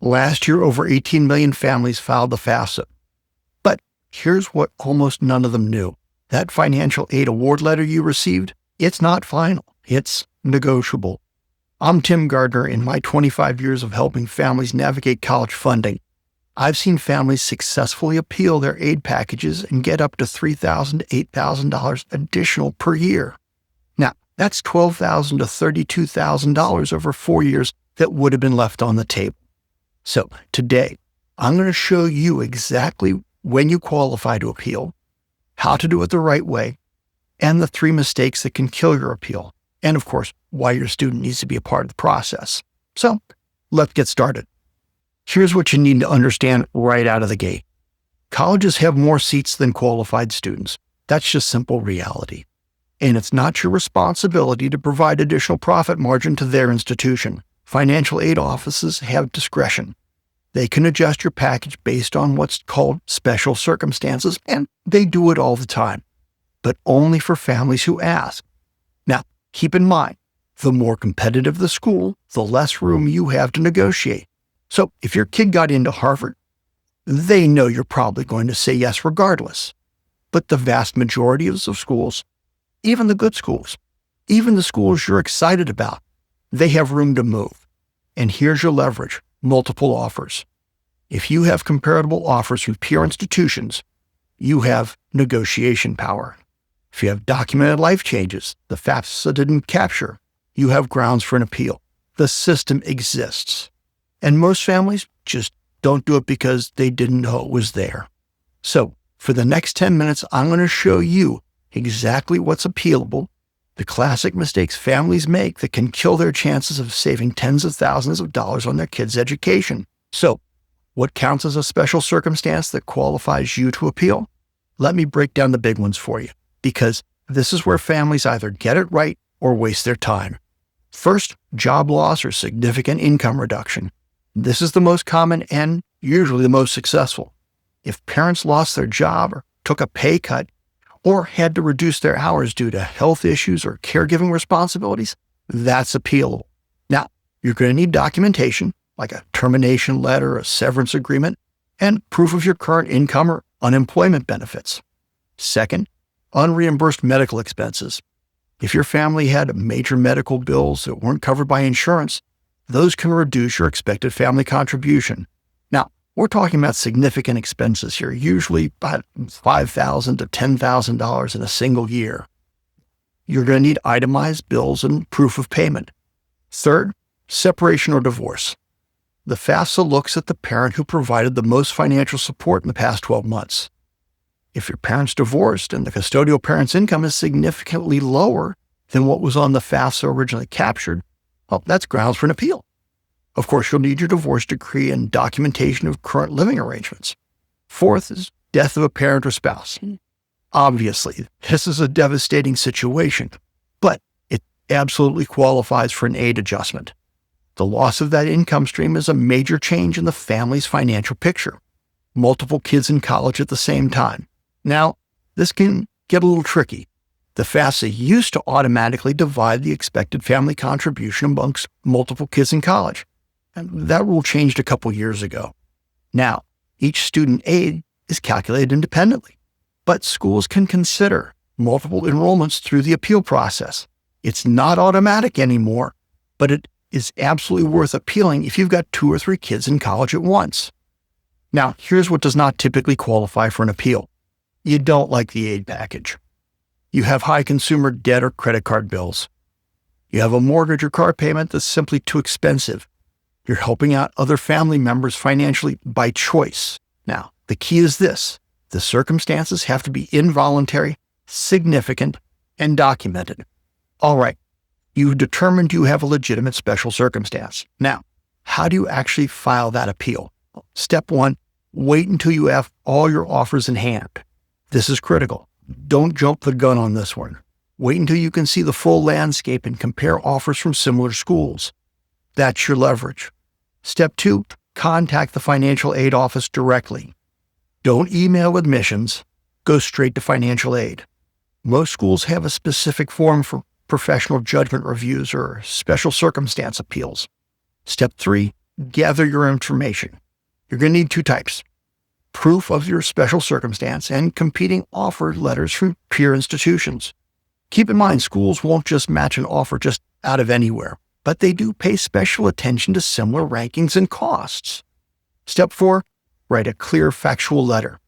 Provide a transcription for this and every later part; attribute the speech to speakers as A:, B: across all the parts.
A: Last year, over 18 million families filed the FAFSA. But here's what almost none of them knew. That financial aid award letter you received, it's not final. It's negotiable. I'm Tim Gardner. In my 25 years of helping families navigate college funding, I've seen families successfully appeal their aid packages and get up to $3,000 to $8,000 additional per year. Now, that's $12,000 to $32,000 over 4 years that would have been left on the table. So today, I'm going to show you exactly when you qualify to appeal, how to do it the right way, and the 3 mistakes that can kill your appeal, and of course, why your student needs to be a part of the process. So let's get started. Here's what you need to understand right out of the gate. Colleges have more seats than qualified students. That's just simple reality. And it's not your responsibility to provide additional profit margin to their institution. Financial aid offices have discretion. They can adjust your package based on what's called special circumstances, and they do it all the time, but only for families who ask. Now, keep in mind, the more competitive the school, the less room you have to negotiate. So if your kid got into Harvard, they know you're probably going to say yes regardless. But the vast majority of schools, even the good schools, even the schools you're excited about, they have room to move. And here's your leverage: multiple offers. If you have comparable offers from peer institutions, you have negotiation power. If you have documented life changes the FAFSA didn't capture, you have grounds for an appeal. The system exists. And most families just don't do it because they didn't know it was there. So for the next 10 minutes, I'm going to show you exactly what's appealable, the classic mistakes families make that can kill their chances of saving tens of thousands of dollars on their kids' education. So what counts as a special circumstance that qualifies you to appeal? Let me break down the big ones for you, because this is where families either get it right or waste their time. First, job loss or significant income reduction. This is the most common and usually the most successful. If parents lost their job or took a pay cut or had to reduce their hours due to health issues or caregiving responsibilities, that's appealable. Now, you're going to need documentation like a termination letter, a severance agreement, and proof of your current income or unemployment benefits. Second, unreimbursed medical expenses. If your family had major medical bills that weren't covered by insurance, those can reduce your expected family contribution. Now, we're talking about significant expenses here, usually about $5,000 to $10,000 in a single year. You're going to need itemized bills and proof of payment. Third, separation or divorce. The FAFSA looks at the parent who provided the most financial support in the past 12 months. If your parent's divorced and the custodial parent's income is significantly lower than what was on the FAFSA originally captured, well, that's grounds for an appeal. Of course, you'll need your divorce decree and documentation of current living arrangements. Fourth is death of a parent or spouse. Obviously, this is a devastating situation, but it absolutely qualifies for an aid adjustment. The loss of that income stream is a major change in the family's financial picture. Multiple kids in college at the same time. Now, this can get a little tricky. The FAFSA used to automatically divide the expected family contribution amongst multiple kids in college. And that rule changed a couple years ago. Now, each student aid is calculated independently, but schools can consider multiple enrollments through the appeal process. It's not automatic anymore, but it is absolutely worth appealing if you've got 2 or 3 kids in college at once. Now, here's what does not typically qualify for an appeal. You don't like the aid package. You have high consumer debt or credit card bills. You have a mortgage or car payment that's simply too expensive. You're helping out other family members financially by choice. Now, the key is this: the circumstances have to be involuntary, significant, and documented. All right, you've determined you have a legitimate special circumstance. Now, how do you actually file that appeal? Step 1, wait until you have all your offers in hand. This is critical. Don't jump the gun on this one. Wait until you can see the full landscape and compare offers from similar schools. That's your leverage. Step 2, contact the financial aid office directly. Don't email admissions. Go straight to financial aid. Most schools have a specific form for professional judgment reviews or special circumstance appeals. Step 3, gather your information. You're going to need two types: proof of your special circumstance and competing offer letters from peer institutions. Keep in mind, schools won't just match an offer just out of anywhere, but they do pay special attention to similar rankings and costs. Step 4, write a clear factual letter.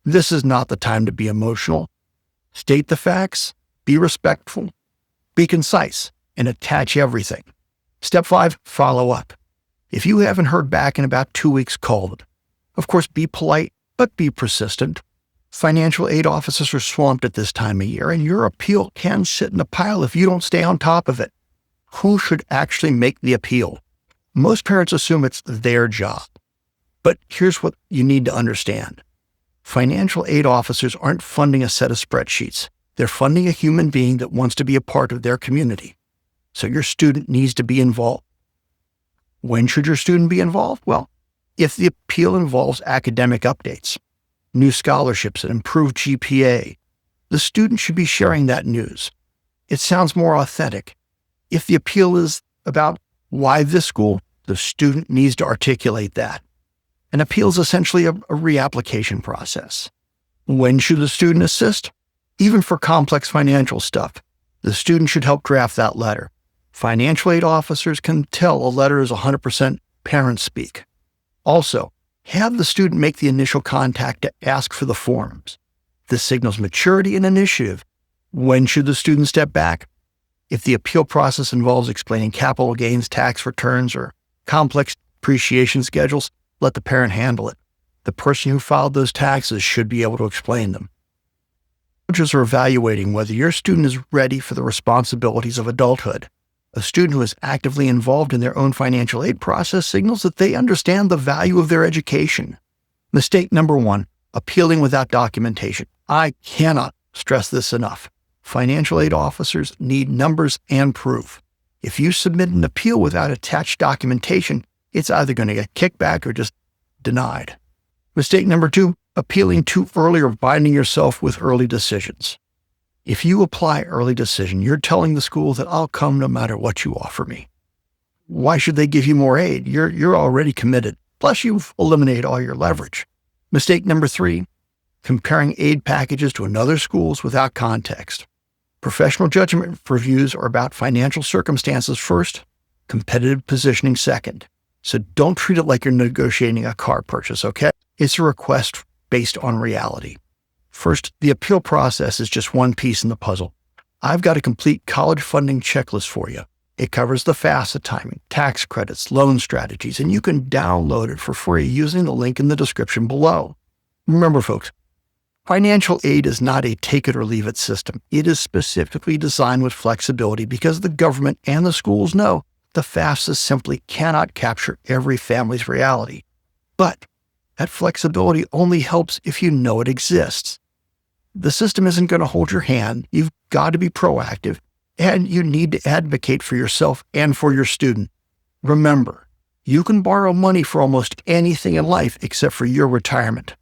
A: This is not the time to be emotional. State the facts, be respectful, be concise, and attach everything. Step 5, follow up. If you haven't heard back in about 2 weeks, call them. Of course, be polite, but be persistent. Financial aid officers are swamped at this time of year, and your appeal can sit in a pile if you don't stay on top of it. Who should actually make the appeal? Most parents assume it's their job. But here's what you need to understand. Financial aid officers aren't funding a set of spreadsheets. They're funding a human being that wants to be a part of their community. So your student needs to be involved. When should your student be involved? Well, if the appeal involves academic updates, new scholarships, and improved GPA, the student should be sharing that news. It sounds more authentic. If the appeal is about why this school, the student needs to articulate that. An appeal is essentially a reapplication process. When should the student assist? Even for complex financial stuff, the student should help draft that letter. Financial aid officers can tell a letter is 100% parent speak. Also, have the student make the initial contact to ask for the forms. This signals maturity and initiative. When should the student step back? If the appeal process involves explaining capital gains tax returns or complex depreciation schedules, let the parent handle it. The person who filed those taxes should be able to explain them. Judges are evaluating whether your student is ready for the responsibilities of adulthood. A student who is actively involved in their own financial aid process signals that they understand the value of their education. Mistake number 1, appealing without documentation. I cannot stress this enough. Financial aid officers need numbers and proof. If you submit an appeal without attached documentation, it's either going to get kicked back or just denied. Mistake number 2, appealing too early or binding yourself with early decisions. If you apply early decision, you're telling the school that I'll come no matter what you offer me. Why should they give you more aid? You're already committed. Plus, you've eliminated all your leverage. Mistake number 3, comparing aid packages to another school's without context. Professional judgment reviews are about financial circumstances first, competitive positioning second. So don't treat it like you're negotiating a car purchase, okay? It's a request based on reality. First, the appeal process is just one piece in the puzzle. I've got a complete college funding checklist for you. It covers the FAFSA timing, tax credits, loan strategies, and you can download it for free using the link in the description below. Remember, folks, financial aid is not a take-it-or-leave-it system. It is specifically designed with flexibility because the government and the schools know the FAFSA simply cannot capture every family's reality. But that flexibility only helps if you know it exists. The system isn't going to hold your hand. You've got to be proactive, and you need to advocate for yourself and for your student. Remember, you can borrow money for almost anything in life except for your retirement.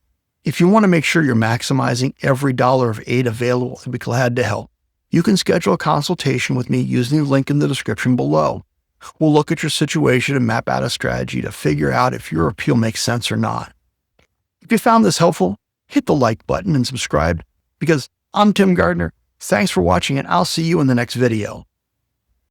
A: If you want to make sure you're maximizing every dollar of aid available, I'd be glad to help. You can schedule a consultation with me using the link in the description below. We'll look at your situation and map out a strategy to figure out if your appeal makes sense or not. If you found this helpful, hit the like button and subscribe, because I'm Tim Gardner. Thanks for watching, and I'll see you in the next video.